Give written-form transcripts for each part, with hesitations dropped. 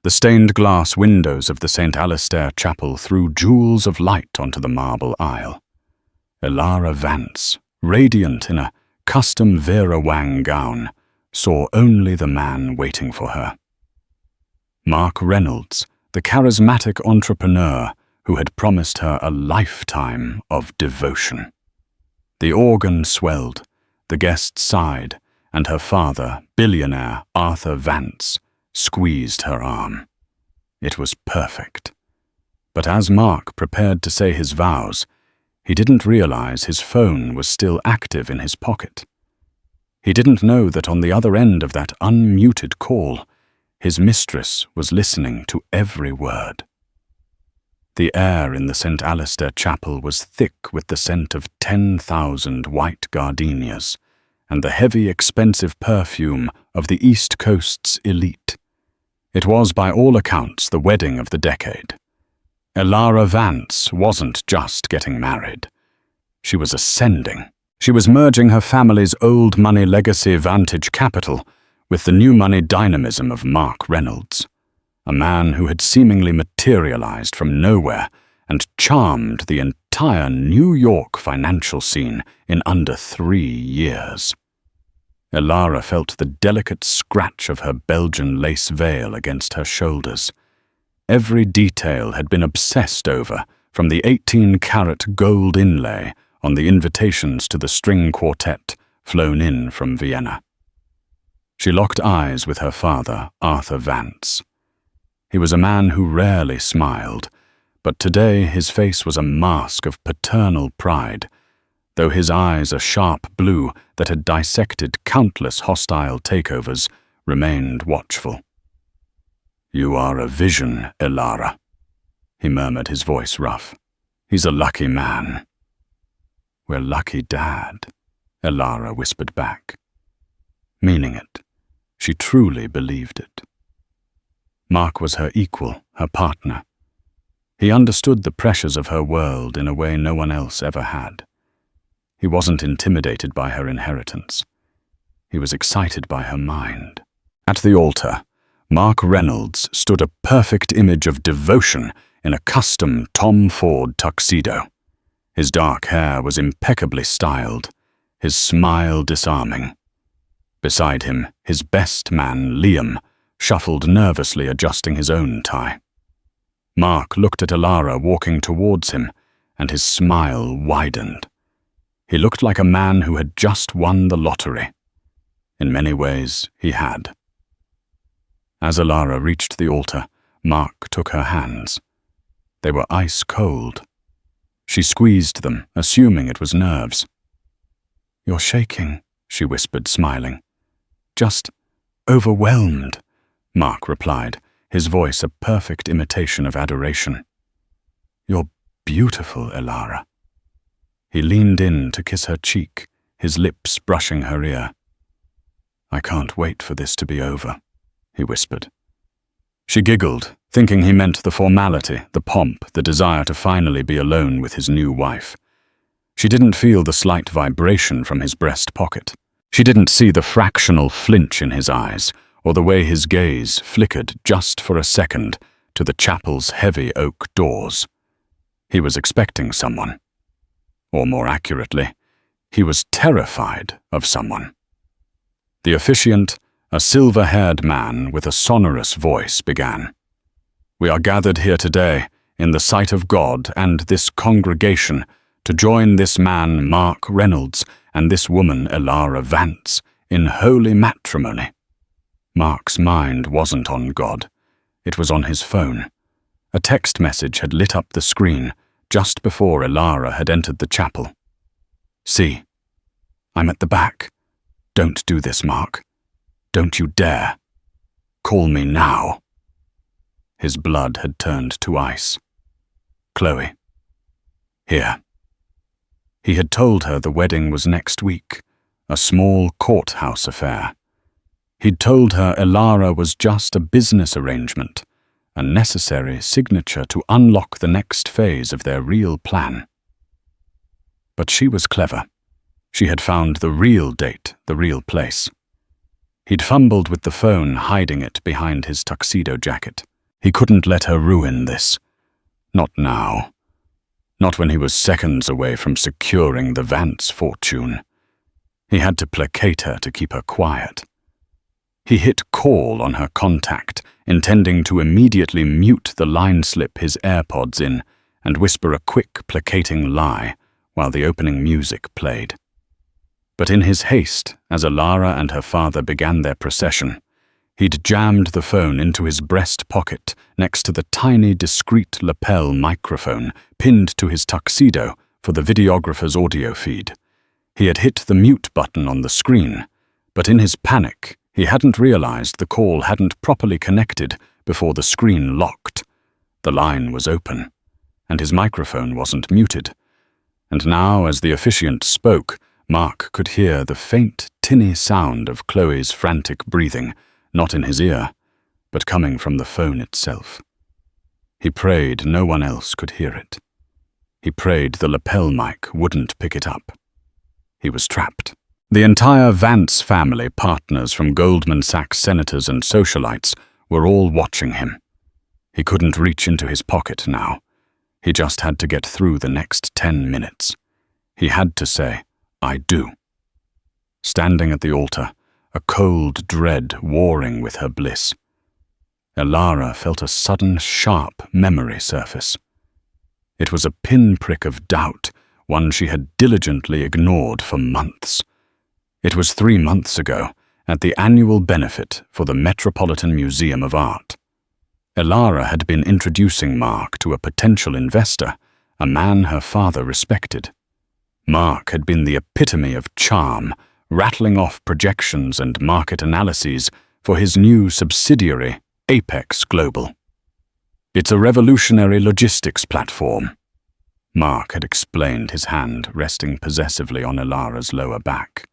The stained glass windows of the St. Alastair Chapel threw jewels of light onto the marble aisle. Elara Vance, radiant in a custom Vera Wang gown, saw only the man waiting for her. Mark Reynolds, the charismatic entrepreneur who had promised her a lifetime of devotion. The organ swelled, the guest sighed, and her father, billionaire Arthur Vance, squeezed her arm. It was perfect. But as Mark prepared to say his vows, he didn't realize his phone was still active in his pocket. He didn't know that on the other end of that unmuted call, his mistress was listening to every word. The air in the St. Alastair Chapel was thick with the scent of 10,000 white gardenias and the heavy, expensive perfume of the East Coast's elite. It was, by all accounts, the wedding of the decade. Elara Vance wasn't just getting married. She was ascending. She was merging her family's old money legacy Vantage capital with the new money dynamism of Mark Reynolds, a man who had seemingly materialized from nowhere and charmed the entire New York financial scene in under 3 years. Elara felt the delicate scratch of her Belgian lace veil against her shoulders. Every detail had been obsessed over, from the 18-carat gold inlay on the invitations to the string quartet flown in from Vienna. She locked eyes with her father, Arthur Vance. He was a man who rarely smiled, but today his face was a mask of paternal pride, though his eyes, a sharp blue that had dissected countless hostile takeovers, remained watchful. "You are a vision, Elara," he murmured, his voice rough. "He's a lucky man." "We're lucky, Dad," Elara whispered back. Meaning it, she truly believed it. Mark was her equal, her partner. He understood the pressures of her world in a way no one else ever had. He wasn't intimidated by her inheritance. He was excited by her mind. At the altar, Mark Reynolds stood a perfect image of devotion in a custom Tom Ford tuxedo. His dark hair was impeccably styled, his smile disarming. Beside him, his best man, Liam, shuffled nervously, adjusting his own tie. Mark looked at Elara walking towards him, and his smile widened. He looked like a man who had just won the lottery. In many ways, he had. As Elara reached the altar, Mark took her hands. They were ice cold. She squeezed them, assuming it was nerves. "You're shaking," she whispered, smiling. "Just overwhelmed," Mark replied, his voice a perfect imitation of adoration. "You're beautiful, Elara." He leaned in to kiss her cheek, his lips brushing her ear. "I can't wait for this to be over," he whispered. She giggled, thinking he meant the formality, the pomp, the desire to finally be alone with his new wife. She didn't feel the slight vibration from his breast pocket. She didn't see the fractional flinch in his eyes, or the way his gaze flickered just for a second to the chapel's heavy oak doors. He was expecting someone. Or more accurately, he was terrified of someone. The officiant, a silver-haired man with a sonorous voice, began. "We are gathered here today, in the sight of God and this congregation, to join this man, Mark Reynolds, and this woman, Elara Vance, in holy matrimony." Mark's mind wasn't on God. It was on his phone. A text message had lit up the screen just before Elara had entered the chapel. "See, I'm at the back. Don't do this, Mark. Don't you dare. Call me now." His blood had turned to ice. "Chloe. Here." He had told her the wedding was next week, a small courthouse affair. He'd told her Elara was just a business arrangement, a necessary signature to unlock the next phase of their real plan. But she was clever. She had found the real date, the real place. He'd fumbled with the phone, hiding it behind his tuxedo jacket. He couldn't let her ruin this. Not now. Not when he was seconds away from securing the Vance fortune. He had to placate her to keep her quiet. He hit call on her contact, intending to immediately mute the line slip his AirPods in and whisper a quick, placating lie while the opening music played. But in his haste, as Elara and her father began their procession, he'd jammed the phone into his breast pocket next to the tiny, discreet lapel microphone pinned to his tuxedo for the videographer's audio feed. He had hit the mute button on the screen, but in his panic, he hadn't realized the call hadn't properly connected before the screen locked. The line was open, and his microphone wasn't muted. And now, as the officiant spoke, Mark could hear the faint, tinny sound of Chloe's frantic breathing, not in his ear, but coming from the phone itself. He prayed no one else could hear it. He prayed the lapel mic wouldn't pick it up. He was trapped. The entire Vance family, partners from Goldman Sachs senators and socialites, were all watching him. He couldn't reach into his pocket now. He just had to get through the next 10 minutes. He had to say, "I do." Standing at the altar, a cold dread warring with her bliss, Elara felt a sudden, sharp memory surface. It was a pinprick of doubt, one she had diligently ignored for months. It was 3 months ago, at the annual benefit for the Metropolitan Museum of Art. Elara had been introducing Mark to a potential investor, a man her father respected. Mark had been the epitome of charm, rattling off projections and market analyses for his new subsidiary, Apex Global. "It's a revolutionary logistics platform," Mark had explained, his hand resting possessively on Elara's lower back.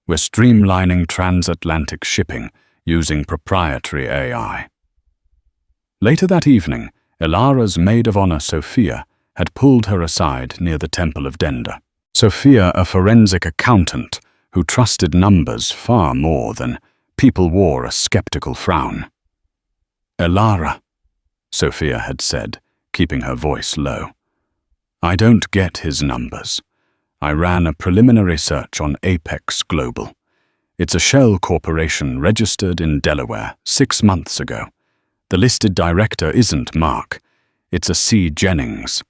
"We're streamlining transatlantic shipping using proprietary AI." Later that evening, Elara's maid of honor, Sophia, had pulled her aside near the Temple of Denda. Sophia, a forensic accountant who trusted numbers far more than people, wore a skeptical frown. "Elara," Sophia had said, keeping her voice low, "I don't get his numbers. I ran a preliminary search on Apex Global. It's a shell corporation registered in Delaware 6 months ago. The listed director isn't Mark. It's a C. Jennings."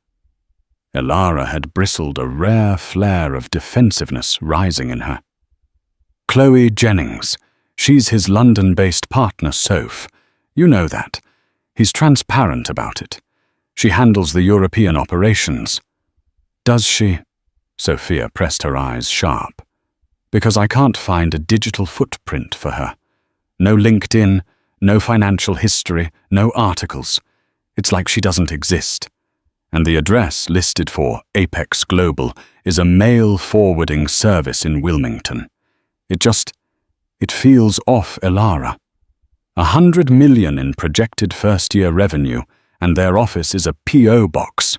Elara had bristled, a rare flare of defensiveness rising in her. "Chloe Jennings. She's his London-based partner, Soph. You know that. He's transparent about it. She handles the European operations." "Does she?" Sophia pressed her eyes sharp. "Because I can't find a digital footprint for her. No LinkedIn, no financial history, no articles. It's like she doesn't exist. And the address listed for Apex Global is a mail forwarding service in Wilmington. It feels off, Elara. 100 million in projected first-year revenue, and their office is a P.O. box."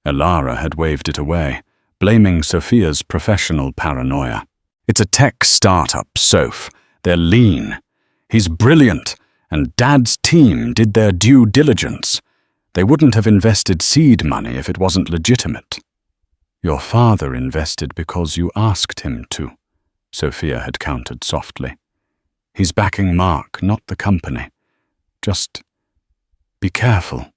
Elara had waved it away, blaming Sophia's professional paranoia. "It's a tech startup, Soph. They're lean. He's brilliant, and Dad's team did their due diligence. They wouldn't have invested seed money if it wasn't legitimate." "Your father invested because you asked him to," Sophia had countered softly. "He's backing Mark, not the company. Just be careful."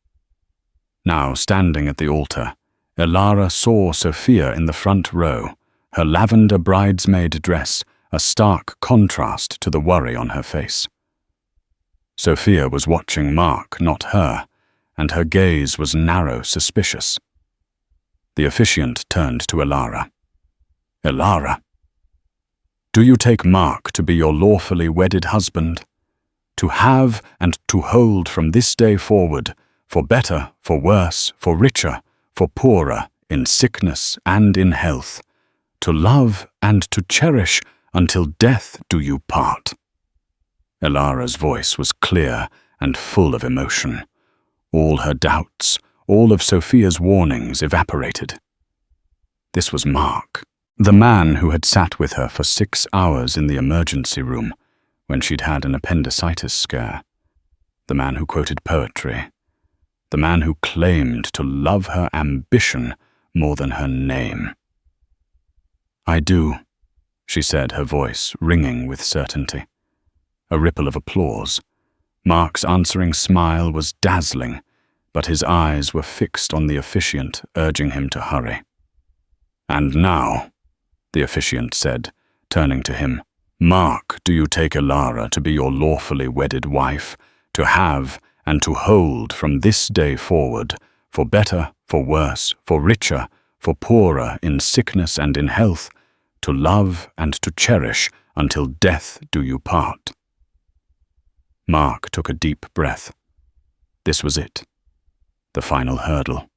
Now, standing at the altar, Elara saw Sophia in the front row, her lavender bridesmaid dress a stark contrast to the worry on her face. Sophia was watching Mark, not her, and her gaze was narrow, suspicious. The officiant turned to Elara. "Elara, do you take Mark to be your lawfully wedded husband? To have and to hold from this day forward, for better, for worse, for richer, for poorer, in sickness and in health, to love and to cherish until death do you part?" Elara's voice was clear and full of emotion. All her doubts, all of Sophia's warnings evaporated. This was Mark, the man who had sat with her for 6 hours in the emergency room when she'd had an appendicitis scare. the man who quoted poetry, the man who claimed to love her ambition more than her name. "I do," she said, her voice ringing with certainty. A ripple of applause. Mark's answering smile was dazzling, but his eyes were fixed on the officiant, urging him to hurry. "And now," the officiant said, turning to him, "Mark, do you take Elara to be your lawfully wedded wife, to have and to hold from this day forward, for better, for worse, for richer, for poorer, in sickness and in health, to love and to cherish until death do you part?" Mark took a deep breath. This was it, the final hurdle.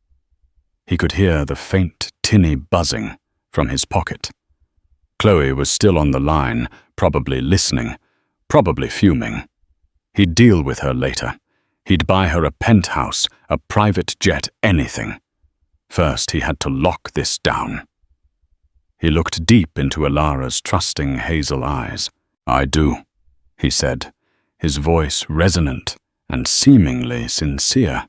He could hear the faint, tinny buzzing from his pocket. Chloe was still on the line, probably listening, probably fuming. He'd deal with her later. He'd buy her a penthouse, a private jet, anything. First, he had to lock this down. He looked deep into Elara's trusting hazel eyes. "I do," he said, his voice resonant and seemingly sincere.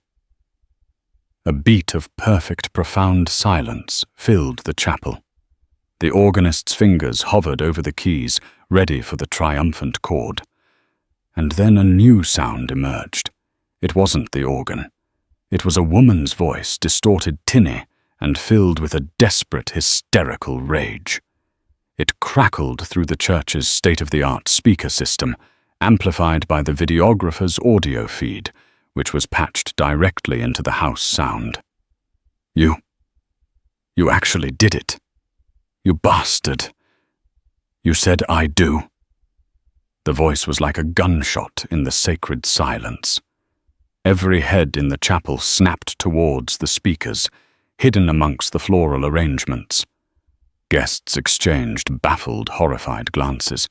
A beat of perfect, profound silence filled the chapel. The organist's fingers hovered over the keys, ready for the triumphant chord. And then a new sound emerged. It wasn't the organ. It was a woman's voice, distorted tinny, and filled with a desperate, hysterical rage. It crackled through the church's state-of-the-art speaker system, amplified by the videographer's audio feed, which was patched directly into the house sound. You actually did it. You bastard. You said I do." The voice was like a gunshot in the sacred silence. Every head in the chapel snapped towards the speakers, hidden amongst the floral arrangements. Guests exchanged baffled, horrified glances.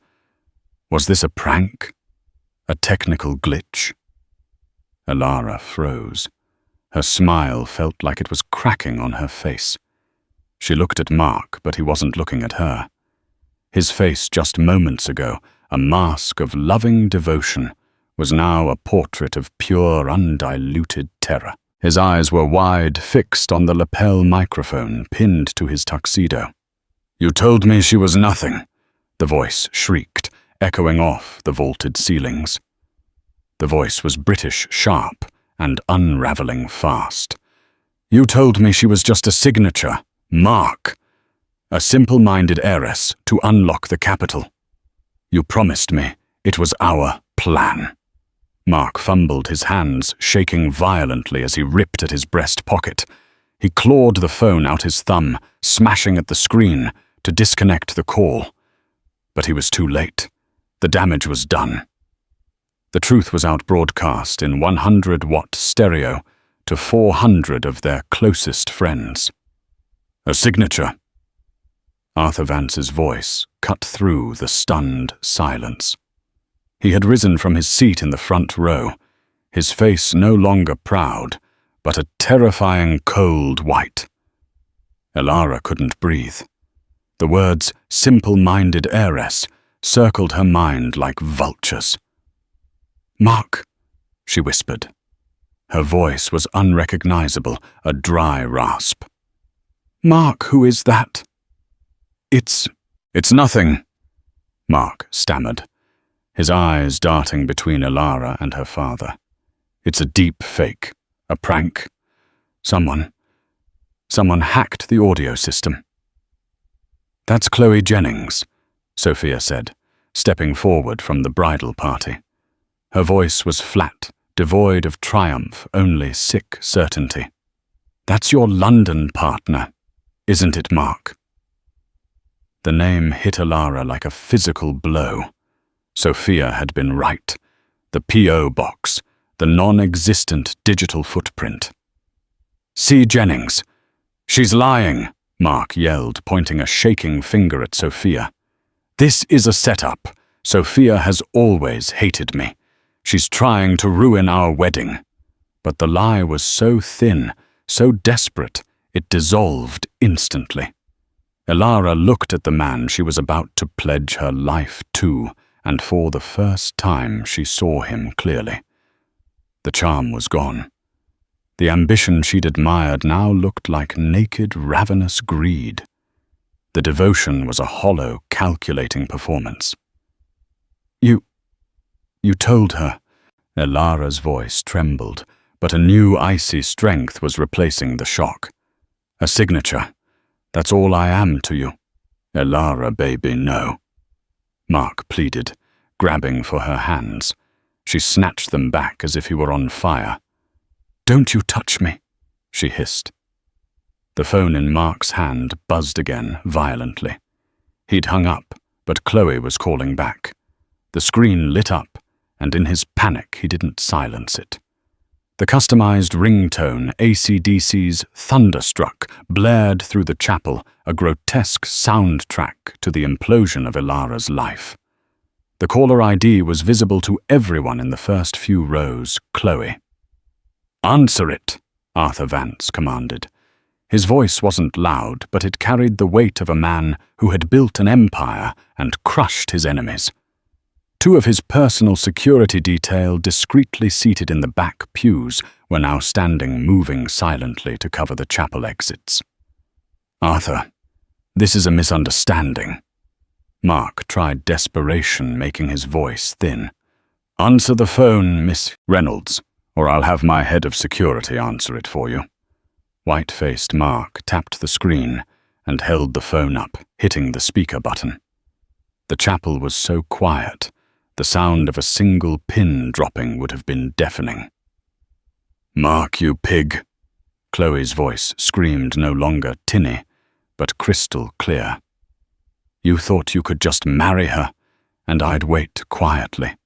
Was this a prank? A technical glitch? Elara froze. Her smile felt like it was cracking on her face. She looked at Mark, but he wasn't looking at her. His face just moments ago, a mask of loving devotion, was now a portrait of pure, undiluted terror. His eyes were wide, fixed on the lapel microphone pinned to his tuxedo. "You told me she was nothing," the voice shrieked, echoing off the vaulted ceilings. The voice was British sharp and unraveling fast. "You told me she was just a signature, Mark, a simple-minded heiress to unlock the capital. You promised me it was our plan." Mark fumbled his hands, shaking violently as he ripped at his breast pocket. He clawed the phone out his thumb, smashing at the screen to disconnect the call. But he was too late. The damage was done. The truth was out broadcast in 100-watt stereo to 400 of their closest friends. "A signature." Arthur Vance's voice cut through the stunned silence. He had risen from his seat in the front row, his face no longer proud, but a terrifying cold white. Elara couldn't breathe. The words simple-minded heiress circled her mind like vultures. "Mark," she whispered. Her voice was unrecognizable, a dry rasp. "Mark, who is that?" It's nothing," Mark stammered, his eyes darting between Elara and her father. "It's a deep fake, a prank. Someone hacked the audio system." "That's Chloe Jennings," Sophia said, stepping forward from the bridal party. Her voice was flat, devoid of triumph, only sick certainty. "That's your London partner, isn't it, Mark?" The name hit Elara like a physical blow. Sophia had been right. The P.O. box, the non-existent digital footprint. "See Jennings. She's lying," Mark yelled, pointing a shaking finger at Sophia. "This is a setup. Sophia has always hated me. She's trying to ruin our wedding." But the lie was so thin, so desperate, it dissolved instantly. Elara looked at the man she was about to pledge her life to, and for the first time she saw him clearly. The charm was gone. The ambition she'd admired now looked like naked, ravenous greed. The devotion was a hollow, calculating performance. You told her." Elara's voice trembled, but a new icy strength was replacing the shock. "A signature. That's all I am to you." "Elara, baby, no." Mark pleaded, grabbing for her hands. She snatched them back as if he were on fire. "Don't you touch me," she hissed. The phone in Mark's hand buzzed again, violently. He'd hung up, but Chloe was calling back. The screen lit up, and in his panic he didn't silence it. The customized ringtone, AC/DC's Thunderstruck, blared through the chapel, a grotesque soundtrack to the implosion of Elara's life. The caller ID was visible to everyone in the first few rows, Chloe. "Answer it," Arthur Vance commanded. His voice wasn't loud, but it carried the weight of a man who had built an empire and crushed his enemies. Two of his personal security detail, discreetly seated in the back pews, were now standing, moving silently to cover the chapel exits. "Arthur, this is a misunderstanding." Mark tried desperation, making his voice thin. "Answer the phone, Miss Reynolds, or I'll have my head of security answer it for you." White-faced Mark tapped the screen and held the phone up, hitting the speaker button. The chapel was so quiet, the sound of a single pin dropping would have been deafening. "Mark, you pig!" Chloe's voice screamed, no longer tinny, but crystal clear. "You thought you could just marry her, and I'd wait quietly.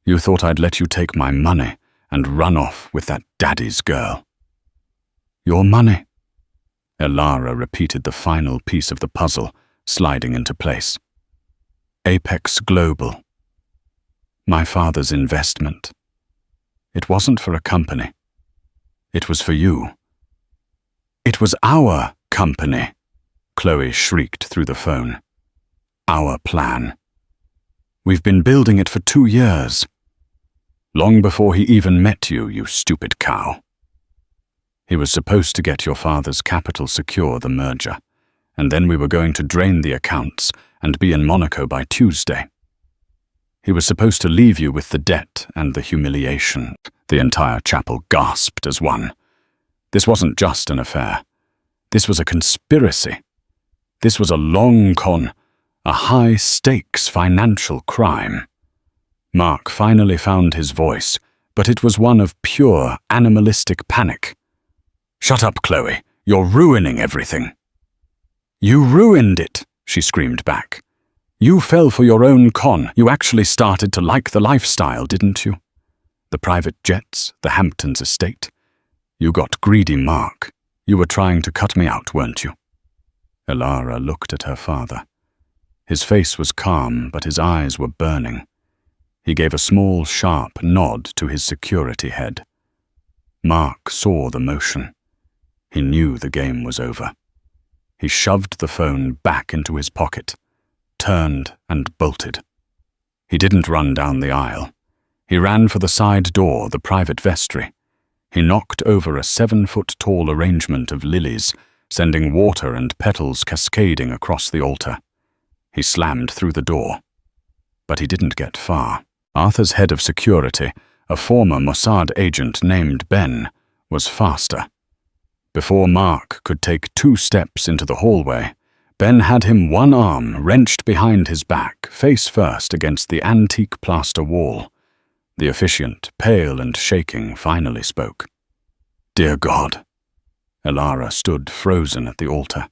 You thought I'd let you take my money and run off with that daddy's girl." "Your money?" Elara repeated the final piece of the puzzle, sliding into place. "Apex Global. My father's investment. It wasn't for a company. It was for you." "It was our company," Chloe shrieked through the phone. "Our plan. We've been building it for 2 years. Long before he even met you, you stupid cow. He was supposed to get your father's capital secure the merger, and then we were going to drain the accounts and be in Monaco by Tuesday. He was supposed to leave you with the debt and the humiliation." The entire chapel gasped as one. This wasn't just an affair. This was a conspiracy. This was a long con, a high-stakes financial crime. Mark finally found his voice, but it was one of pure, animalistic panic. "Shut up, Chloe. You're ruining everything." "You ruined it," she screamed back. "You fell for your own con. You actually started to like the lifestyle, didn't you? The private jets, the Hamptons estate. You got greedy, Mark. You were trying to cut me out, weren't you?" Elara looked at her father. His face was calm, but his eyes were burning. He gave a small, sharp nod to his security head. Mark saw the motion. He knew the game was over. He shoved the phone back into his pocket, turned and bolted. He didn't run down the aisle. He ran for the side door, the private vestry. He knocked over a 7-foot-tall arrangement of lilies, sending water and petals cascading across the altar. He slammed through the door. But he didn't get far. Arthur's head of security, a former Mossad agent named Ben, was faster. Before Mark could take 2 steps into the hallway, Ben had him one arm wrenched behind his back, face first against the antique plaster wall. The officiant, pale and shaking, finally spoke. "Dear God." Elara stood frozen at the altar.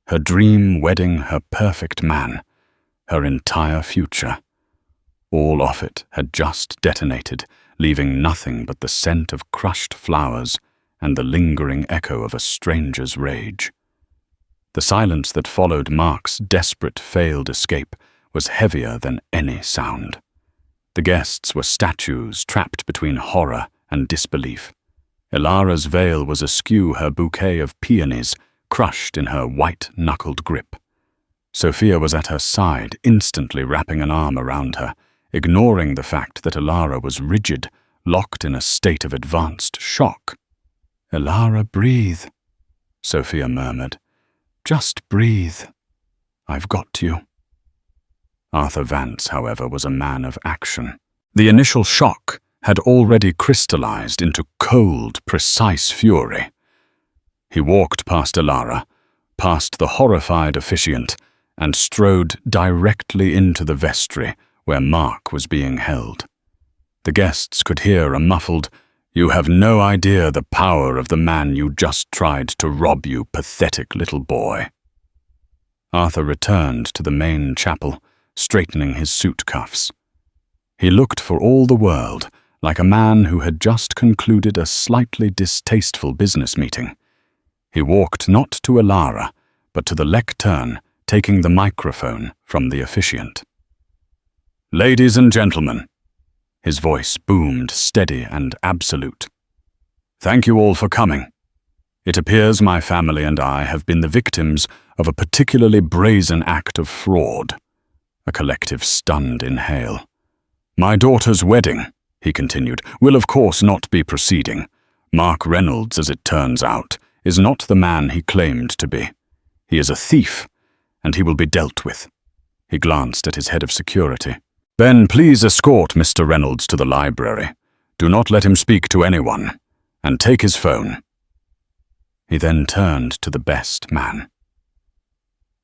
Her dream wedding, her perfect man, her entire future. All of it had just detonated, leaving nothing but the scent of crushed flowers and the lingering echo of a stranger's rage. The silence that followed Mark's desperate failed escape was heavier than any sound. The guests were statues trapped between horror and disbelief. Elara's veil was askew, her bouquet of peonies crushed in her white-knuckled grip. Sophia was at her side, instantly wrapping an arm around her, ignoring the fact that Elara was rigid, locked in a state of advanced shock. "Elara, breathe," Sophia murmured. "Just breathe. I've got you." Arthur Vance, however, was a man of action. The initial shock had already crystallized into cold, precise fury. He walked past Elara, past the horrified officiant, and strode directly into the vestry where Mark was being held. The guests could hear a muffled, "You have no idea the power of the man you just tried to rob, you pathetic little boy." Arthur returned to the main chapel, straightening his suit cuffs. He looked for all the world like a man who had just concluded a slightly distasteful business meeting. He walked not to Elara, but to the lectern, taking the microphone from the officiant. "Ladies and gentlemen," his voice boomed steady and absolute. "Thank you all for coming. It appears my family and I have been the victims of a particularly brazen act of fraud." A collective stunned inhale. "My daughter's wedding," he continued, "will of course not be proceeding. Mark Reynolds, as it turns out, is not the man he claimed to be. He is a thief, and he will be dealt with." He glanced at his head of security. "Ben, please escort Mr. Reynolds to the library. Do not let him speak to anyone, and take his phone." He then turned to the best man.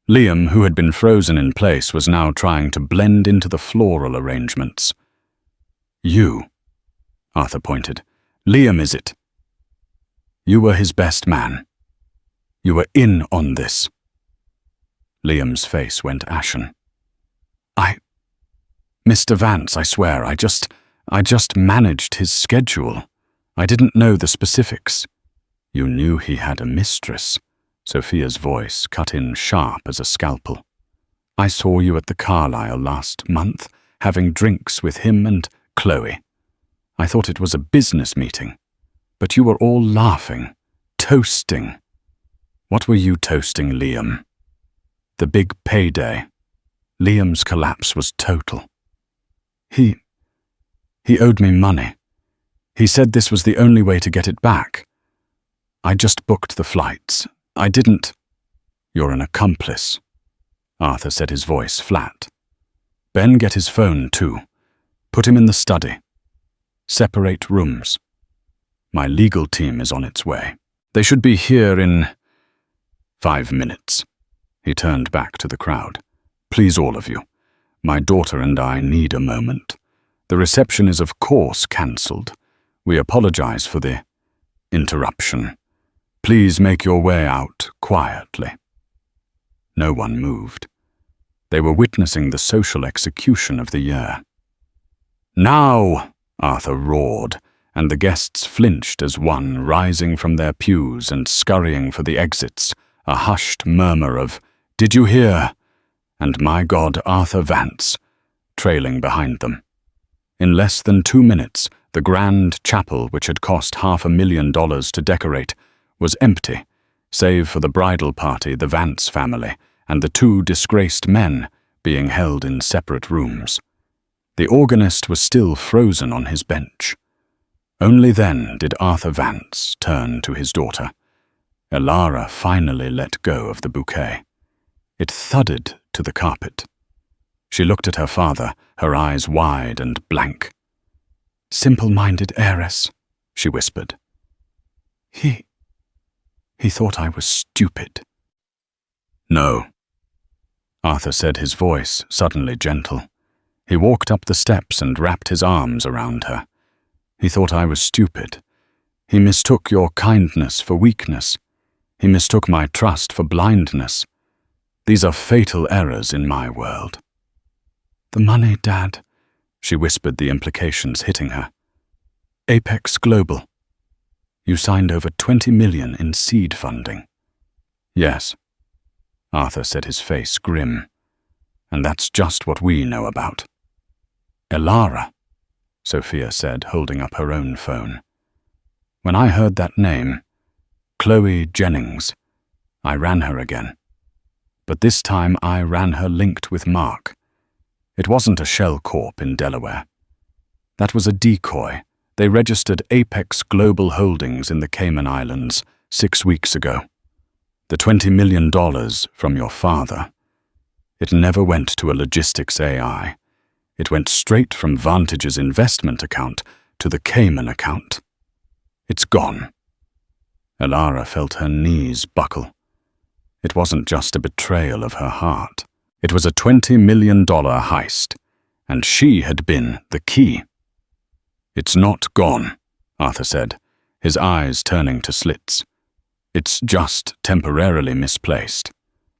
Liam, who had been frozen in place, was now trying to blend into the floral arrangements. "You," Arthur pointed. "Liam, is it? You were his best man. You were in on this." Liam's face went ashen. Mr. Vance, I swear, I just managed his schedule. I didn't know the specifics." "You knew he had a mistress." Sophia's voice cut in sharp as a scalpel. "I saw you at the Carlisle last month, having drinks with him and Chloe. I thought it was a business meeting, but you were all laughing, toasting." "What were you toasting, Liam?" "The big payday." Liam's collapse was total. He owed me money. He said this was the only way to get it back. I just booked the flights. I didn't." "You're an accomplice," Arthur said, his voice flat. "Ben, get his phone too. Put him in the study. Separate rooms. My legal team is on its way. They should be here in 5 minutes." He turned back to the crowd. "Please, all of you. My daughter and I need a moment. The reception is of course cancelled. We apologize for the interruption. Please make your way out quietly." No one moved. They were witnessing the social execution of the year. "Now!" Arthur roared, and the guests flinched as one, rising from their pews and scurrying for the exits, a hushed murmur of, "Did you hear?" and "My God, Arthur Vance," trailing behind them. In less than 2 minutes, the grand chapel, which had cost $500,000 to decorate, was empty, save for the bridal party, the Vance family, and the 2 disgraced men being held in separate rooms. The organist was still frozen on his bench. Only then did Arthur Vance turn to his daughter. Elara finally let go of the bouquet. It thudded to the carpet. She looked at her father, her eyes wide and blank. "Simple-minded heiress," she whispered. He thought I was stupid." "No," Arthur said, his voice suddenly gentle. He walked up the steps and wrapped his arms around her. "He thought I was stupid. He mistook your kindness for weakness. He mistook my trust for blindness. These are fatal errors in my world." "The money, Dad," she whispered, the implications hitting her. "Apex Global. You signed over $20 million in seed funding." "Yes," Arthur said, his face grim. "And that's just what we know about." "Elara," Sophia said, holding up her own phone. "When I heard that name, Chloe Jennings, I ran her again. But this time I ran her linked with Mark. It wasn't a shell corp in Delaware. That was a decoy, They registered Apex Global Holdings in the Cayman Islands 6 weeks ago. The $20 million from your father. It never went to a logistics AI. It went straight from Vantage's investment account to the Cayman account. It's gone. Elara felt her knees buckle. It wasn't just a betrayal of her heart. It was a $20 million heist, and she had been the key. It's not gone, Arthur said, his eyes turning to slits. It's just temporarily misplaced.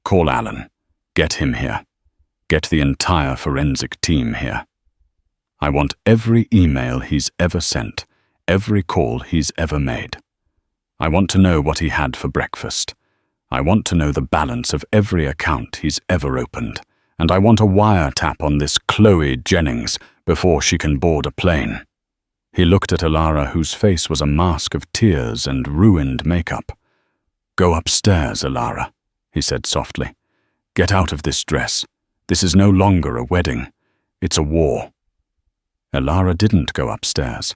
Call Alan. Get him here. Get the entire forensic team here. I want every email he's ever sent, every call he's ever made. I want to know what he had for breakfast. I want to know the balance of every account he's ever opened, and I want a wiretap on this Chloe Jennings before she can board a plane. He looked at Elara, whose face was a mask of tears and ruined makeup. Go upstairs, Elara, he said softly. Get out of this dress. This is no longer a wedding. It's a war. Elara didn't go upstairs.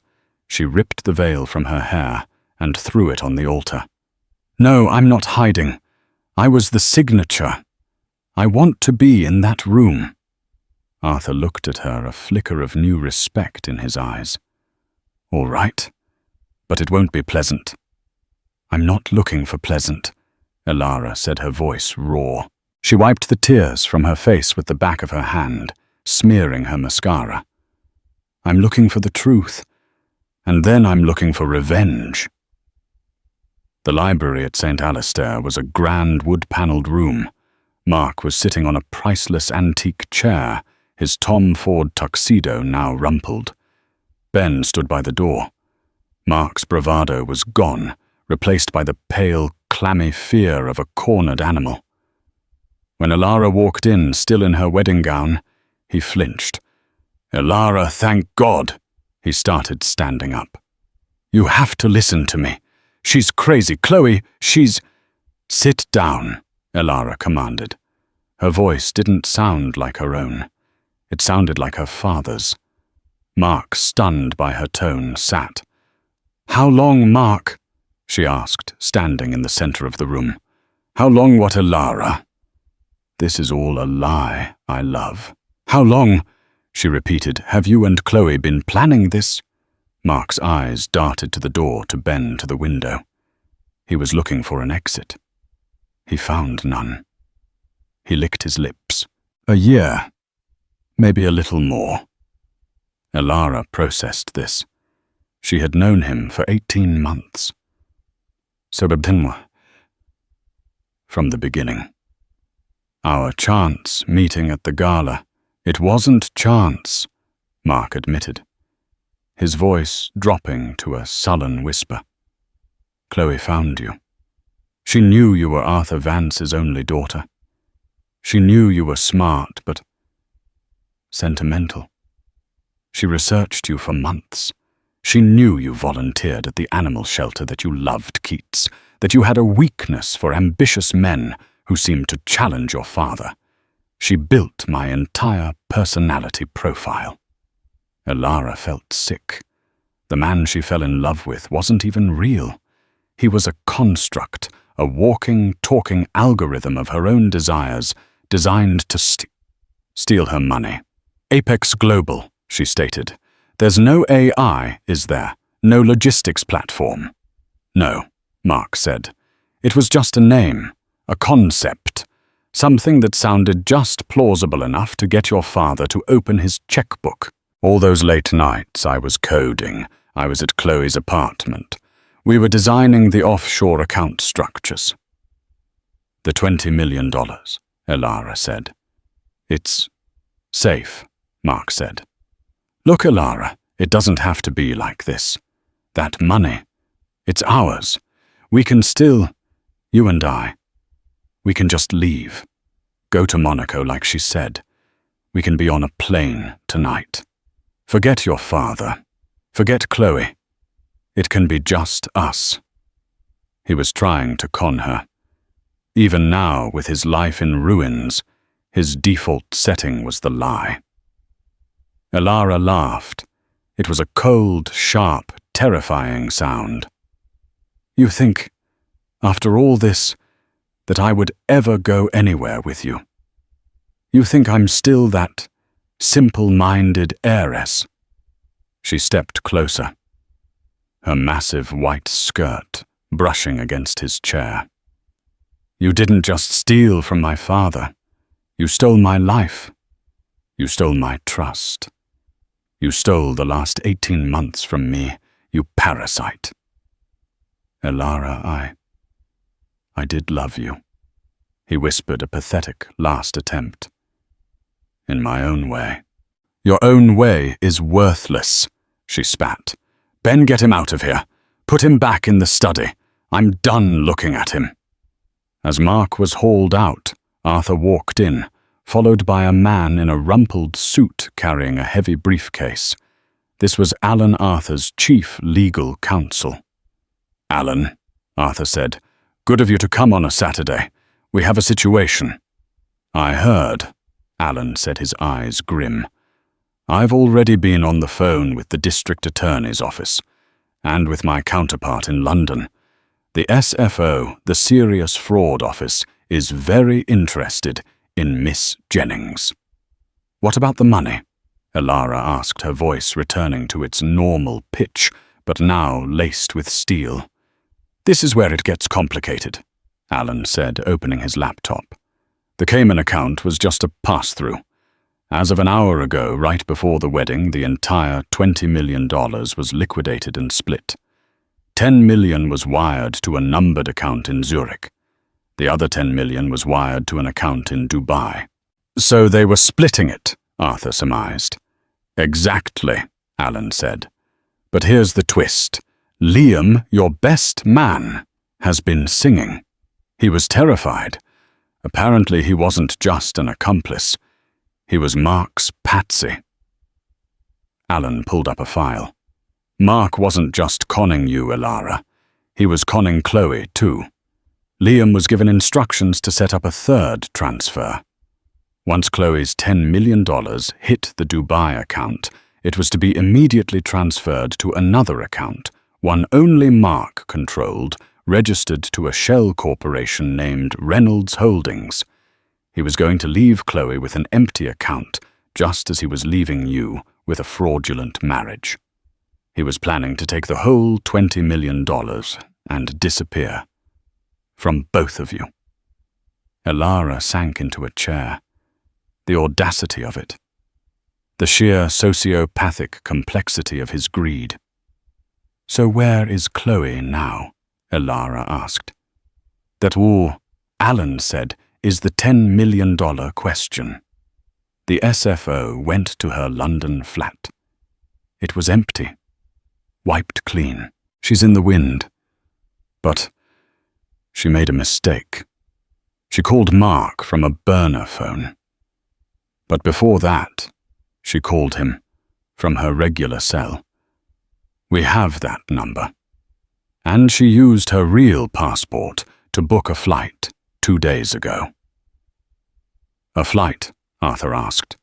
She ripped the veil from her hair and threw it on the altar. No, I'm not hiding. I was the signature. I want to be in that room. Arthur looked at her, a flicker of new respect in his eyes. All right, but it won't be pleasant. I'm not looking for pleasant, Elara said, her voice raw. She wiped the tears from her face with the back of her hand, smearing her mascara. I'm looking for the truth, and then I'm looking for revenge. The library at St. Alistair was a grand wood-panelled room. Mark was sitting on a priceless antique chair, his Tom Ford tuxedo now rumpled. Ben stood by the door. Mark's bravado was gone, replaced by the pale, clammy fear of a cornered animal. When Elara walked in, still in her wedding gown, he flinched. Elara, thank God! He started standing up. You have to listen to me. She's crazy. Chloe, she's... Sit down, Elara commanded. Her voice didn't sound like her own. It sounded like her father's. Mark, stunned by her tone, sat. How long, Mark? She asked, standing in the center of the room. How long what, Elara? This is all a lie, I love. How long, she repeated, have you and Chloe been planning this? Mark's eyes darted to the door to bend to the window. He was looking for an exit. He found none. He licked his lips. A year. Maybe a little more. Elara processed this. She had known him for 18 months. From the beginning. Our chance meeting at the gala. It wasn't chance, Mark admitted, his voice dropping to a sullen whisper. Chloe found you. She knew you were Arthur Vance's only daughter. She knew you were smart, but sentimental. She researched you for months. She knew you volunteered at the animal shelter, that you loved Keats, that you had a weakness for ambitious men who seemed to challenge your father. She built my entire personality profile. Elara felt sick. The man she fell in love with wasn't even real. He was a construct, a walking, talking algorithm of her own desires, designed to steal her money. Apex Global, she stated. There's no AI, is there? No logistics platform? No, Mark said. It was just a name, a concept, something that sounded just plausible enough to get your father to open his checkbook. All those late nights I was coding. I was at Chloe's apartment. We were designing the offshore account structures. The $20 million, Elara said. It's safe, Mark said. Look, Elara, it doesn't have to be like this. That money, it's ours. We can still, you and I, we can just leave. Go to Monaco like she said. We can be on a plane tonight. Forget your father. Forget Chloe. It can be just us. He was trying to con her. Even now, with his life in ruins, his default setting was the lie. Elara laughed. It was a cold, sharp, terrifying sound. "You think, after all this, that I would ever go anywhere with you? You think I'm still that simple-minded heiress?" She stepped closer, her massive white skirt brushing against his chair. "You didn't just steal from my father. You stole my life. You stole my trust. You stole the last 18 months from me, you parasite." "Elara, I did love you," he whispered, a pathetic last attempt. "In my own way." "Your own way is worthless," she spat. "Ben, get him out of here. Put him back in the study. I'm done looking at him." As Mark was hauled out, Arthur walked in, followed by a man in a rumpled suit carrying a heavy briefcase. This was Alan Arthur's chief legal counsel. "Alan," Arthur said, "good of you to come on a Saturday. We have a situation." "I heard," Alan said, his eyes grim. "I've already been on the phone with the district attorney's office, and with my counterpart in London. The SFO, the Serious Fraud Office, is very interested in Miss Jennings." "What about the money?" Elara asked, her voice returning to its normal pitch, but now laced with steel. "This is where it gets complicated," Alan said, opening his laptop. "The Cayman account was just a pass-through. As of an hour ago, right before the wedding, the entire $20 million was liquidated and split. $10 million was wired to a numbered account in Zurich. The other $10 million was wired to an account in Dubai." "So they were splitting it," Arthur surmised. "Exactly," Alan said. "But here's the twist. Liam, your best man, has been singing. He was terrified. Apparently he wasn't just an accomplice. He was Mark's patsy." Alan pulled up a file. "Mark wasn't just conning you, Elara. He was conning Chloe, too. Liam was given instructions to set up a third transfer. Once Chloe's $10 million hit the Dubai account, it was to be immediately transferred to another account, one only Mark controlled, registered to a shell corporation named Reynolds Holdings. He was going to leave Chloe with an empty account, just as he was leaving you with a fraudulent marriage. He was planning to take the whole $20 million and disappear. From both of you." Elara sank into a chair. The audacity of it. The sheer sociopathic complexity of his greed. "So where is Chloe now?" Elara asked. "That all," Alan said, "is the $10 million question." The SFO went to her London flat. It was empty. Wiped clean. "She's in the wind. But she made a mistake. She called Mark from a burner phone. But before that, she called him from her regular cell. We have that number. And she used her real passport to book a flight 2 days ago." "A flight?" Arthur asked.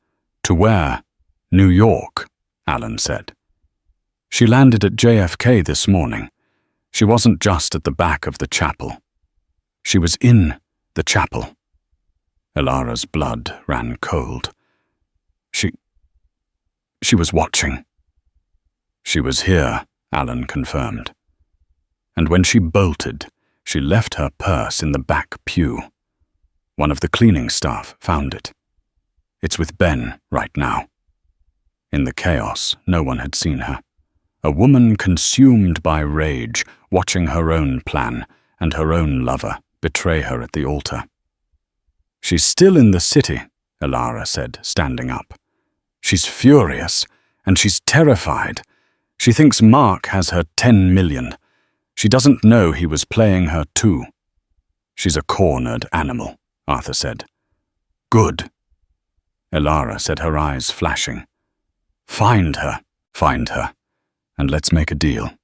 "To where?" "New York," Alan said. "She landed at JFK this morning. She wasn't just at the back of the chapel. She was in the chapel." Elara's blood ran cold. She was watching." "She was here," Alan confirmed. "And when she bolted, she left her purse in the back pew. One of the cleaning staff found it. It's with Ben right now." In the chaos, no one had seen her. A woman consumed by rage, watching her own plan and her own lover betray her at the altar. "She's still in the city," Elara said, standing up. "She's furious, and she's terrified. She thinks Mark has her 10 million. She doesn't know he was playing her too." "She's a cornered animal," Arthur said. "Good," Elara said, her eyes flashing. Find her, and let's make a deal."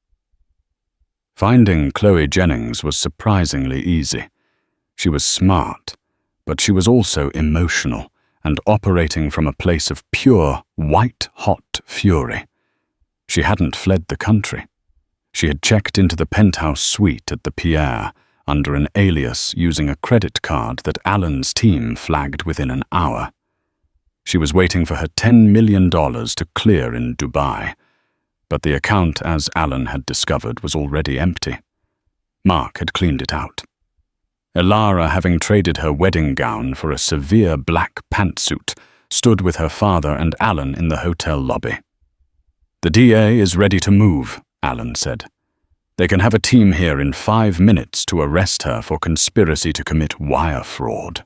Finding Chloe Jennings was surprisingly easy. She was smart, but she was also emotional and operating from a place of pure, white-hot fury. She hadn't fled the country. She had checked into the penthouse suite at the Pierre under an alias using a credit card that Alan's team flagged within an hour. She was waiting for her $10 million to clear in Dubai, but the account, as Alan had discovered, was already empty. Mark had cleaned it out. Elara, having traded her wedding gown for a severe black pantsuit, stood with her father and Alan in the hotel lobby. "The DA is ready to move," Alan said. "They can have a team here in 5 minutes to arrest her for conspiracy to commit wire fraud."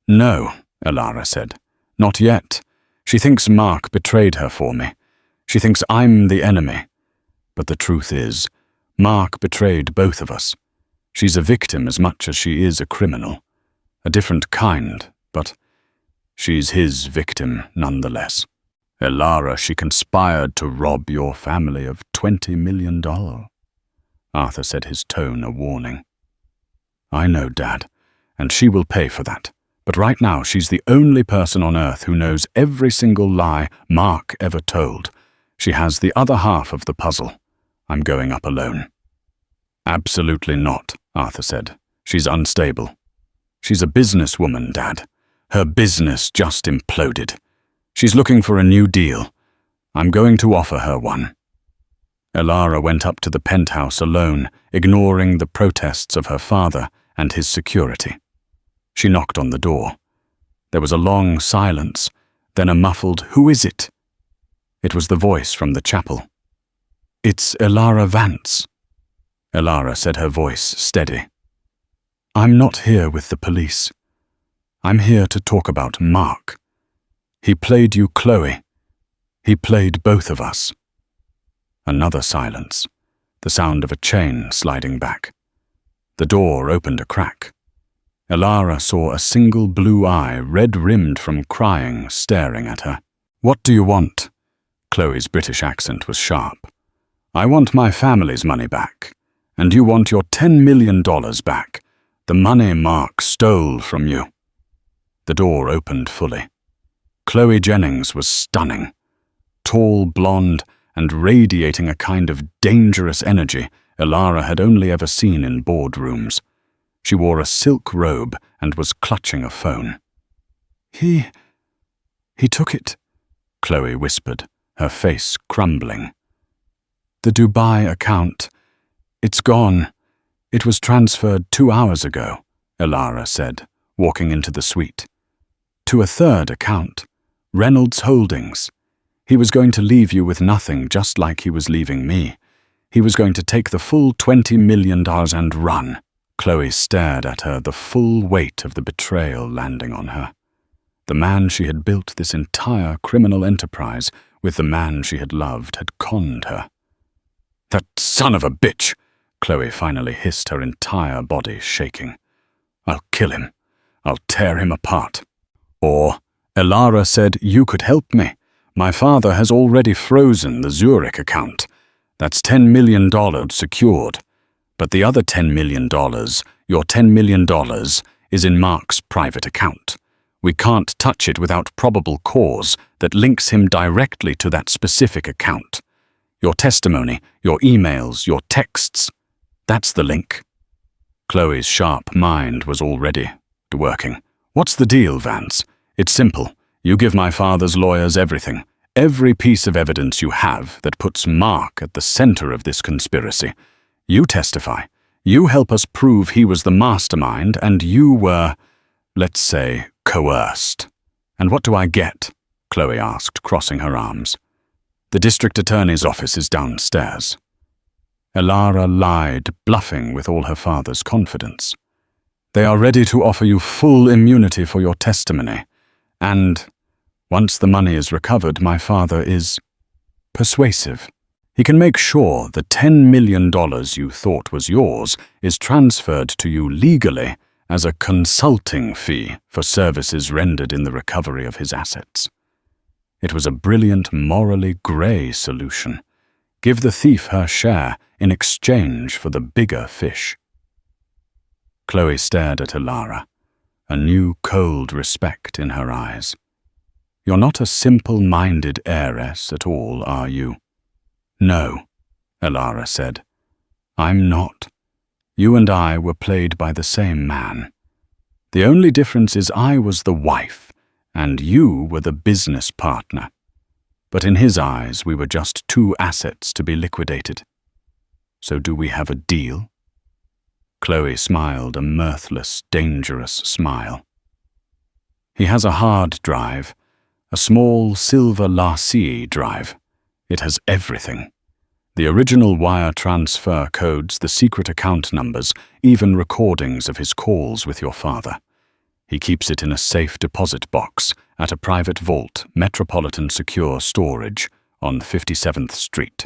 "No," Elara said. "Not yet. She thinks Mark betrayed her for me. She thinks I'm the enemy. But the truth is, Mark betrayed both of us. She's a victim as much as she is a criminal. A different kind, but she's his victim nonetheless. Elara, she conspired to rob your family of $20 million. Arthur said, his tone a warning. "I know, Dad, and she will pay for that. But right now she's the only person on earth who knows every single lie Mark ever told. She has the other half of the puzzle. I'm going up alone." "Absolutely not," Arthur said. "She's unstable. She's a businesswoman, Dad. Her business just imploded. She's looking for a new deal. I'm going to offer her one." Elara went up to the penthouse alone, ignoring the protests of her father and his security. She knocked on the door. There was a long silence, then a muffled, "Who is it?" It was the voice from the chapel. "It's Elara Vance." Elara said, her voice steady. "I'm not here with the police. I'm here to talk about Mark. He played you, Chloe. He played both of us." Another silence, the sound of a chain sliding back. The door opened a crack. Elara saw a single blue eye, red-rimmed from crying, staring at her. "What do you want?" Chloe's British accent was sharp. "I want my family's money back, and you want your $10 million back, the money Mark stole from you." The door opened fully. Chloe Jennings was stunning. Tall, blonde, and radiating a kind of dangerous energy Elara had only ever seen in boardrooms. She wore a silk robe and was clutching a phone. He took it," Chloe whispered, her face crumbling. "The Dubai account. It's gone. It was transferred 2 hours ago," Elara said, walking into the suite. "To a third account, Reynolds Holdings. He was going to leave you with nothing, just like he was leaving me. He was going to take the full $20 million and run." Chloe stared at her, the full weight of the betrayal landing on her. The man she had built this entire criminal enterprise with, the man she had loved, had conned her. "That son of a bitch!" Chloe finally hissed, her entire body shaking. "I'll kill him. I'll tear him apart." Or, Elara said, "You could help me. My father has already frozen the Zurich account. That's $10 million secured. But the other $10 million, your $10 million, is in Mark's private account. We can't touch it without probable cause that links him directly to that specific account. Your testimony, your emails, your texts, that's the link." Chloe's sharp mind was already working. "What's the deal, Vance? It's simple. You give my father's lawyers everything, every piece of evidence you have that puts Mark at the center of this conspiracy. You testify. You help us prove he was the mastermind, and you were, let's say, coerced." "And what do I get?" Chloe asked, crossing her arms. "The district attorney's office is downstairs." Elara lied, bluffing with all her father's confidence. "They are ready to offer you full immunity for your testimony. And once the money is recovered, my father is persuasive. He can make sure the $10 million you thought was yours is transferred to you legally as a consulting fee for services rendered in the recovery of his assets." It was a brilliant, morally grey solution. Give the thief her share in exchange for the bigger fish. Chloe stared at Elara, a new cold respect in her eyes. "You're not a simple-minded heiress at all, are you? No, Elara said. I'm not. You and I were played by the same man. The only difference is I was the wife, and you were the business partner. But in his eyes, we were just two assets to be liquidated. So do we have a deal? Chloe smiled a mirthless, dangerous smile. He has a hard drive, a small silver LaCie drive. It has everything. The original wire transfer codes, the secret account numbers, even recordings of his calls with your father. He keeps it in a safe deposit box at a private vault, Metropolitan Secure Storage, on 57th Street.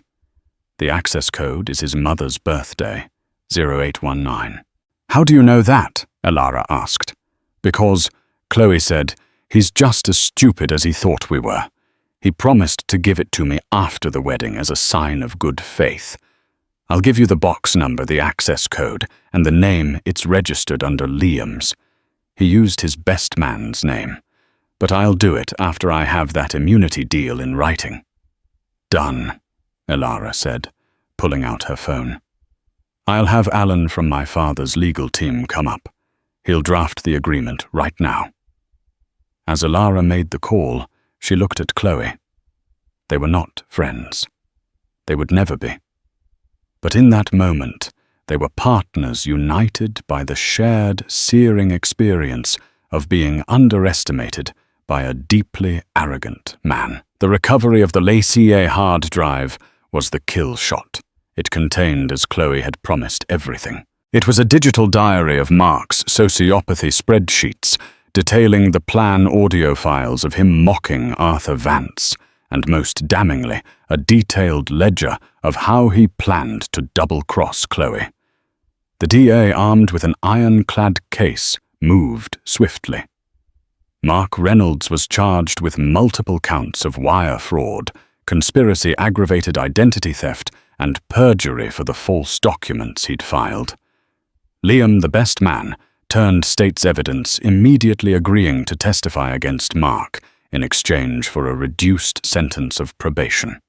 The access code is his mother's birthday, 0819. How do you know that? Elara asked. Because, Chloe said, he's just as stupid as he thought we were. He promised to give it to me after the wedding as a sign of good faith. I'll give you the box number, the access code, and the name it's registered under Liam's. He used his best man's name, but I'll do it after I have that immunity deal in writing. Done, Elara said, pulling out her phone. I'll have Alan from my father's legal team come up. He'll draft the agreement right now. As Elara made the call, she looked at Chloe. They were not friends. They would never be. But in that moment, they were partners united by the shared, searing experience of being underestimated by a deeply arrogant man. The recovery of the LaCie hard drive was the kill shot. It contained, as Chloe had promised, everything. It was a digital diary of Mark's sociopathy spreadsheets, detailing the plan audio files of him mocking Arthur Vance, and most damningly, a detailed ledger of how he planned to double-cross Chloe. The DA, armed with an iron-clad case, moved swiftly. Mark Reynolds was charged with multiple counts of wire fraud, conspiracy, aggravated identity theft, and perjury for the false documents he'd filed. Liam, the best man, turned state's evidence, immediately agreeing to testify against Mark in exchange for a reduced sentence of probation.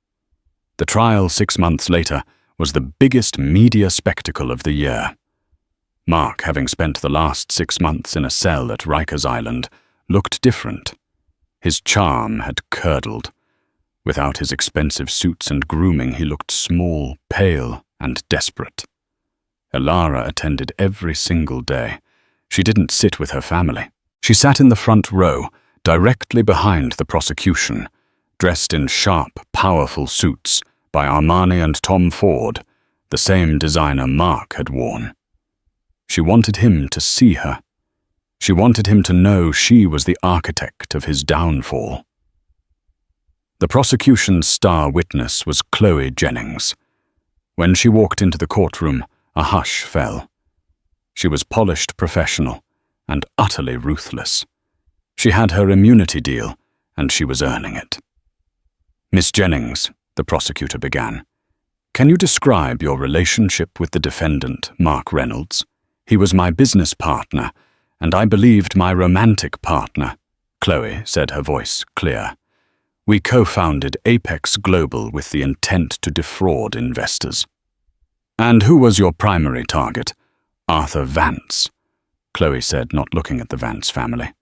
The trial 6 months later was the biggest media spectacle of the year. Mark, having spent the last 6 months in a cell at Rikers Island, looked different. His charm had curdled. Without his expensive suits and grooming, he looked small, pale, and desperate. Elara attended every single day. She didn't sit with her family. She sat in the front row, directly behind the prosecution, dressed in sharp, powerful suits by Armani and Tom Ford, the same designer Mark had worn. She wanted him to see her. She wanted him to know she was the architect of his downfall. The prosecution's star witness was Chloe Jennings. When she walked into the courtroom, a hush fell. She was polished professional and utterly ruthless. She had her immunity deal, and she was earning it. Miss Jennings, the prosecutor began, can you describe your relationship with the defendant, Mark Reynolds? He was my business partner, and I believed my romantic partner. Chloe said, her voice clear. We co-founded Apex Global with the intent to defraud investors. And who was your primary target? Arthur Vance, Chloe said, not looking at the Vance family.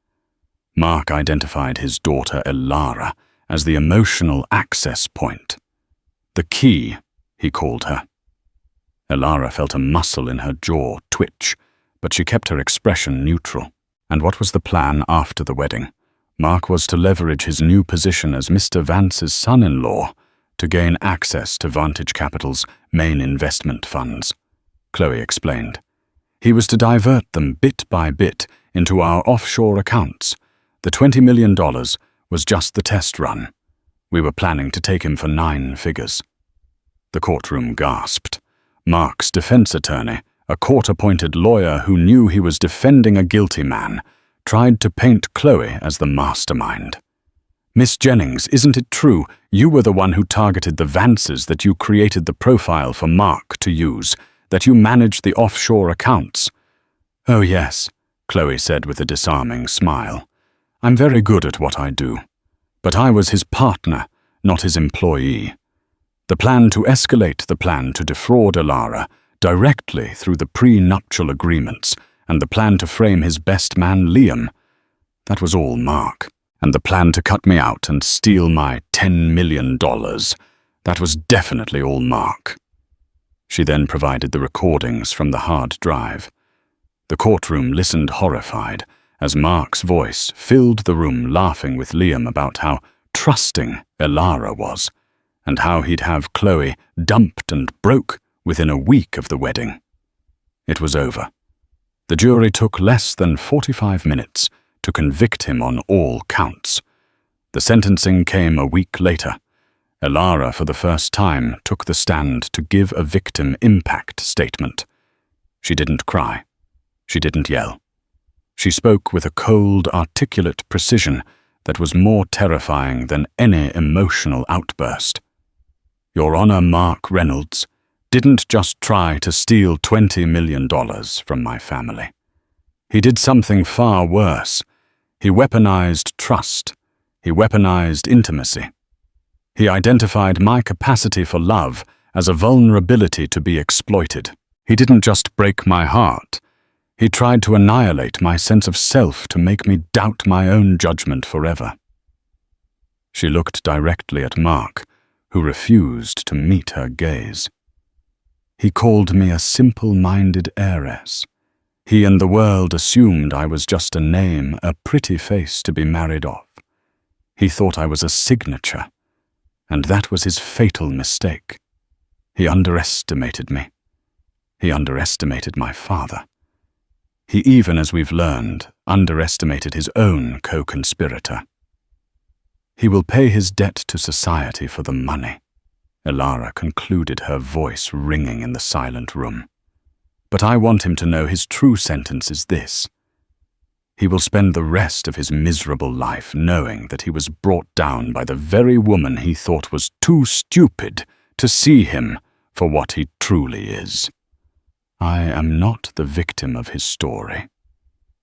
Mark identified his daughter Elara as the emotional access point. The key, he called her. Elara felt a muscle in her jaw twitch, but she kept her expression neutral. And what was the plan after the wedding? Mark was to leverage his new position as Mr. Vance's son-in-law to gain access to Vantage Capital's main investment funds. Chloe explained. He was to divert them bit by bit into our offshore accounts. The $20 million was just the test run. We were planning to take him for 9 figures. The courtroom gasped. Mark's defense attorney, a court-appointed lawyer who knew he was defending a guilty man, tried to paint Chloe as the mastermind. Miss Jennings, isn't it true you were the one who targeted the Vances, that you created the profile for Mark to use, that you managed the offshore accounts? Oh yes, Chloe said with a disarming smile. I'm very good at what I do. But I was his partner, not his employee. The plan to escalate the plan to defraud Elara directly through the pre-nuptial agreements, and the plan to frame his best man Liam. That was all Mark. And the plan to cut me out and steal my $10 million. That was definitely all Mark. She then provided the recordings from the hard drive. The courtroom listened horrified as Mark's voice filled the room, laughing with Liam about how trusting Elara was, and how he'd have Chloe dumped and broke within a week of the wedding. It was over. The jury took less than 45 minutes to convict him on all counts. The sentencing came a week later. Elara, for the first time, took the stand to give a victim impact statement. She didn't cry. She didn't yell. She spoke with a cold, articulate precision that was more terrifying than any emotional outburst. Your Honor, Mark Reynolds didn't just try to steal $20 million from my family. He did something far worse. He weaponized trust. He weaponized intimacy. He identified my capacity for love as a vulnerability to be exploited. He didn't just break my heart. He tried to annihilate my sense of self to make me doubt my own judgment forever. She looked directly at Mark, who refused to meet her gaze. He called me a simple-minded heiress. He and the world assumed I was just a name, a pretty face to be married off. He thought I was a signature, and that was his fatal mistake. He underestimated me. He underestimated my father. He even, as we've learned, underestimated his own co-conspirator. He will pay his debt to society for the money, Elara concluded, her voice ringing in the silent room. But I want him to know his true sentence is this. He will spend the rest of his miserable life knowing that he was brought down by the very woman he thought was too stupid to see him for what he truly is. I am not the victim of his story.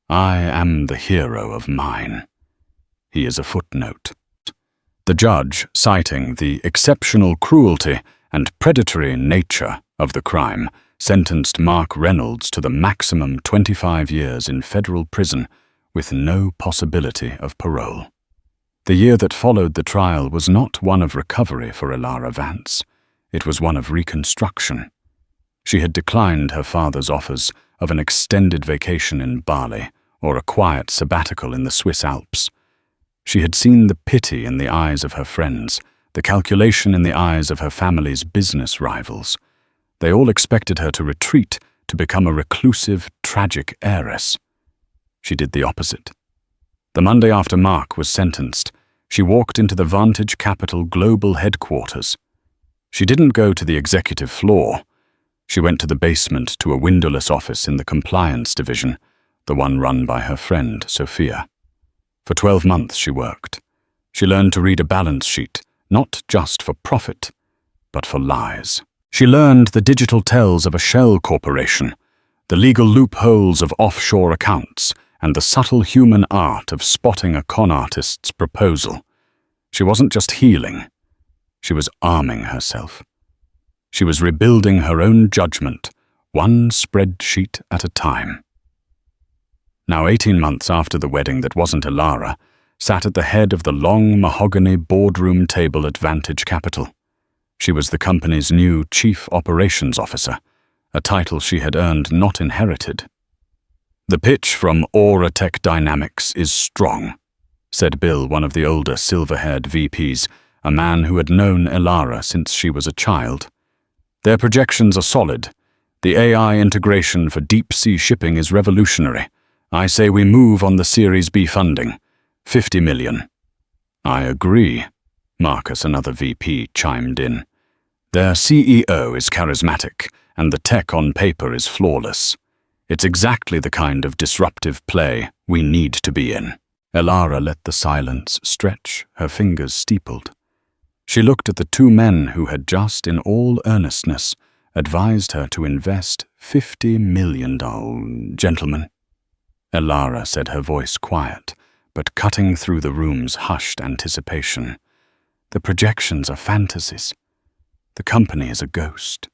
I am the hero of mine. He is a footnote. The judge, citing the exceptional cruelty and predatory nature of the crime, sentenced Mark Reynolds to the maximum 25 years in federal prison with no possibility of parole. The year that followed the trial was not one of recovery for Elara Vance. It was one of reconstruction. She had declined her father's offers of an extended vacation in Bali or a quiet sabbatical in the Swiss Alps. She had seen the pity in the eyes of her friends, the calculation in the eyes of her family's business rivals. They all expected her to retreat, to become a reclusive, tragic heiress. She did the opposite. The Monday after Mark was sentenced, she walked into the Vantage Capital Global headquarters. She didn't go to the executive floor. She went to the basement to a windowless office in the compliance division, the one run by her friend, Sophia. For 12 months she worked. She learned to read a balance sheet, not just for profit, but for lies. She learned the digital tells of a shell corporation, the legal loopholes of offshore accounts, and the subtle human art of spotting a con artist's proposal. She wasn't just healing. She was arming herself. She was rebuilding her own judgment, one spreadsheet at a time. Now 18 months after the wedding that wasn't Elara, sat at the head of the long mahogany boardroom table at Vantage Capital. She was the company's new Chief Operations Officer, a title she had earned, not inherited. "The pitch from Aura Tech Dynamics is strong," said Bill, one of the older silver-haired VPs, a man who had known Elara since she was a child. "Their projections are solid. The AI integration for deep-sea shipping is revolutionary. I say we move on the Series B funding. 50 million. "I agree," Marcus, another VP, chimed in. "Their CEO is charismatic, and the tech on paper is flawless. It's exactly the kind of disruptive play we need to be in." Elara let the silence stretch, her fingers steepled. She looked at the two men who had just, in all earnestness, advised her to invest $50 million. "Gentlemen," Elara said, her voice quiet, but cutting through the room's hushed anticipation. "The projections are fantasies. The company is a ghost.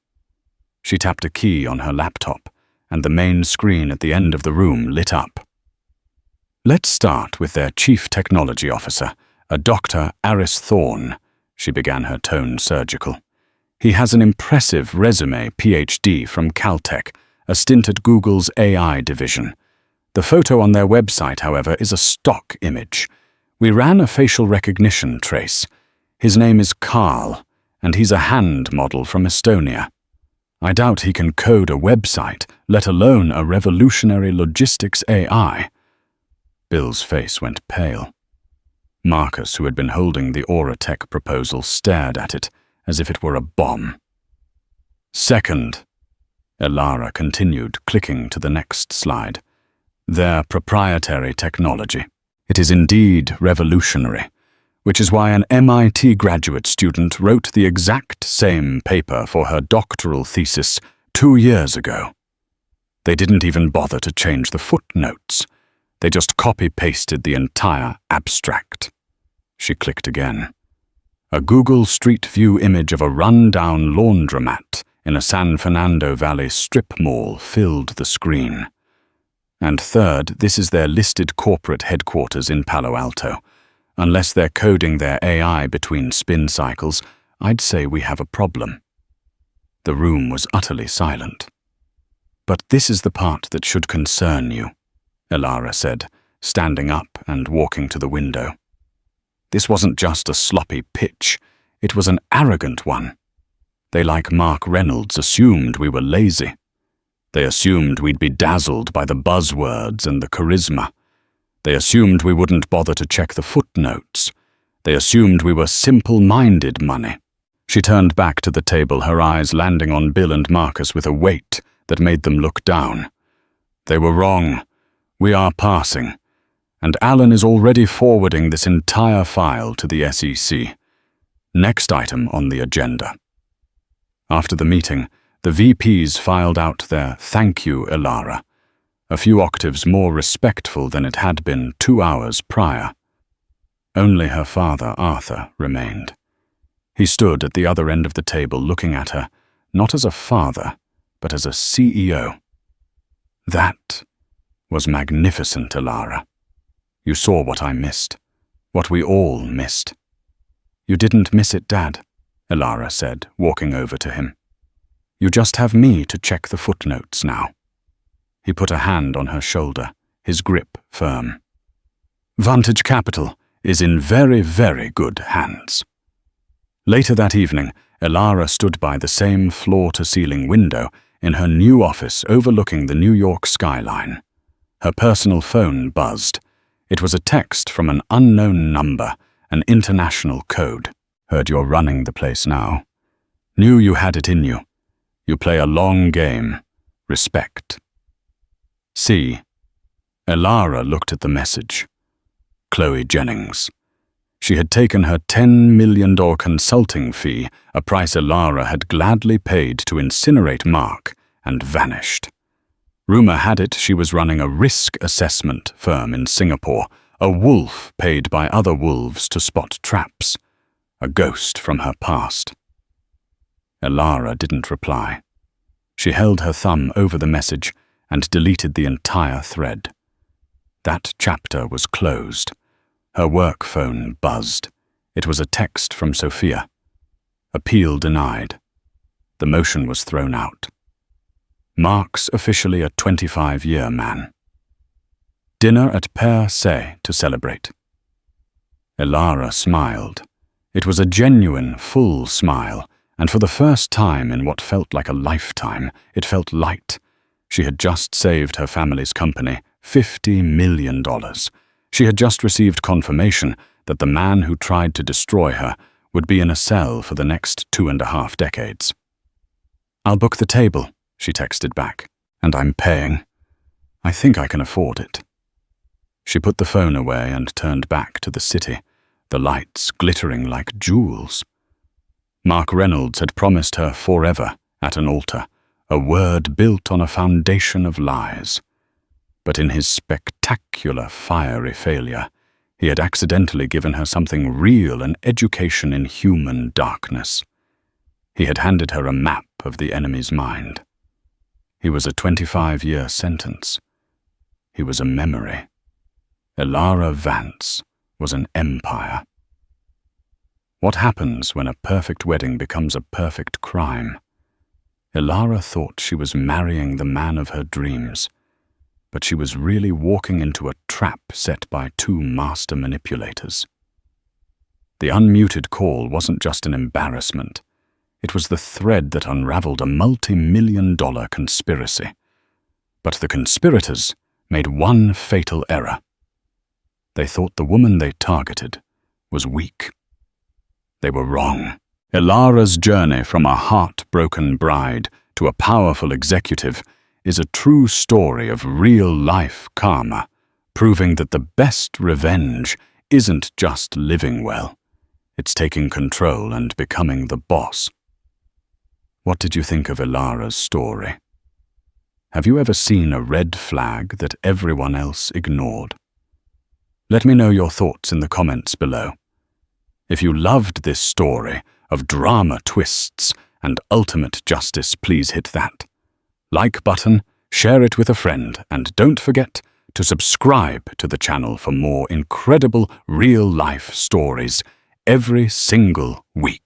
She tapped a key on her laptop, and the main screen at the end of the room lit up. Let's start with their chief technology officer, a Dr. Aris Thorne. She began, her tone surgical. He has an impressive resume, PhD from Caltech, a stint at Google's AI division. The photo on their website, however, is a stock image. We ran a facial recognition trace. His name is Carl, and he's a hand model from Estonia. I doubt he can code a website, let alone a revolutionary logistics AI. Bill's face went pale. Marcus, who had been holding the Auratech proposal, stared at it as if it were a bomb. Second, Elara continued, clicking to the next slide. Their proprietary technology. It is indeed revolutionary, which is why an MIT graduate student wrote the exact same paper for her doctoral thesis 2 years ago. They didn't even bother to change the footnotes. They just copy-pasted the entire abstract. She clicked again. A Google Street View image of a run-down laundromat in a San Fernando Valley strip mall filled the screen. And third, this is their listed corporate headquarters in Palo Alto. Unless they're coding their AI between spin cycles, I'd say we have a problem. The room was utterly silent. But this is the part that should concern you, Elara said, standing up and walking to the window. This wasn't just a sloppy pitch, it was an arrogant one. They, like Mark Reynolds, assumed we were lazy. They assumed we'd be dazzled by the buzzwords and the charisma. They assumed we wouldn't bother to check the footnotes. They assumed we were simple-minded money. She turned back to the table, her eyes landing on Bill and Marcus with a weight that made them look down. They were wrong. We are passing. And Alan is already forwarding this entire file to the SEC. Next item on the agenda. After the meeting, the VPs filed out their "Thank you, Elara," a few octaves more respectful than it had been 2 hours prior. Only her father, Arthur, remained. He stood at the other end of the table looking at her, not as a father, but as a CEO. That was magnificent, Elara. You saw what I missed, what we all missed. You didn't miss it, Dad, Elara said, walking over to him. You just have me to check the footnotes now. He put a hand on her shoulder, his grip firm. Vantage Capital is in very, very good hands. Later that evening, Elara stood by the same floor-to-ceiling window in her new office overlooking the New York skyline. Her personal phone buzzed. It was a text from an unknown number, an international code. Heard you're running the place now. Knew you had it in you. You play a long game. Respect. See. Elara looked at the message. Chloe Jennings. She had taken her $10 million consulting fee, a price Elara had gladly paid to incinerate Mark, and vanished. Rumor had it she was running a risk assessment firm in Singapore, a wolf paid by other wolves to spot traps, a ghost from her past. Elara didn't reply. She held her thumb over the message and deleted the entire thread. That chapter was closed. Her work phone buzzed. It was a text from Sophia. Appeal denied. The motion was thrown out. Mark's officially a 25-year man. Dinner at Per Se to celebrate. Elara smiled. It was a genuine, full smile, and for the first time in what felt like a lifetime, it felt light. She had just saved her family's company $50 million. She had just received confirmation that the man who tried to destroy her would be in a cell for the next 2.5 decades. I'll book the table, she texted back, and I'm paying. I think I can afford it. She put the phone away and turned back to the city, the lights glittering like jewels. Mark Reynolds had promised her forever at an altar, a word built on a foundation of lies. But in his spectacular, fiery failure, he had accidentally given her something real, an education in human darkness. He had handed her a map of the enemy's mind. He was a 25-year sentence. He was a memory. Elara Vance was an empire. What happens when a perfect wedding becomes a perfect crime? Elara thought she was marrying the man of her dreams, but she was really walking into a trap set by two master manipulators. The unmuted call wasn't just an embarrassment. It was the thread that unraveled a multi-million-dollar conspiracy. But the conspirators made one fatal error. They thought the woman they targeted was weak. They were wrong. Elara's journey from a heartbroken bride to a powerful executive is a true story of real-life karma, proving that the best revenge isn't just living well. It's taking control and becoming the boss. What did you think of Elara's story? Have you ever seen a red flag that everyone else ignored? Let me know your thoughts in the comments below. If you loved this story of drama twists and ultimate justice, please hit that like button, share it with a friend, and don't forget to subscribe to the channel for more incredible real-life stories every single week.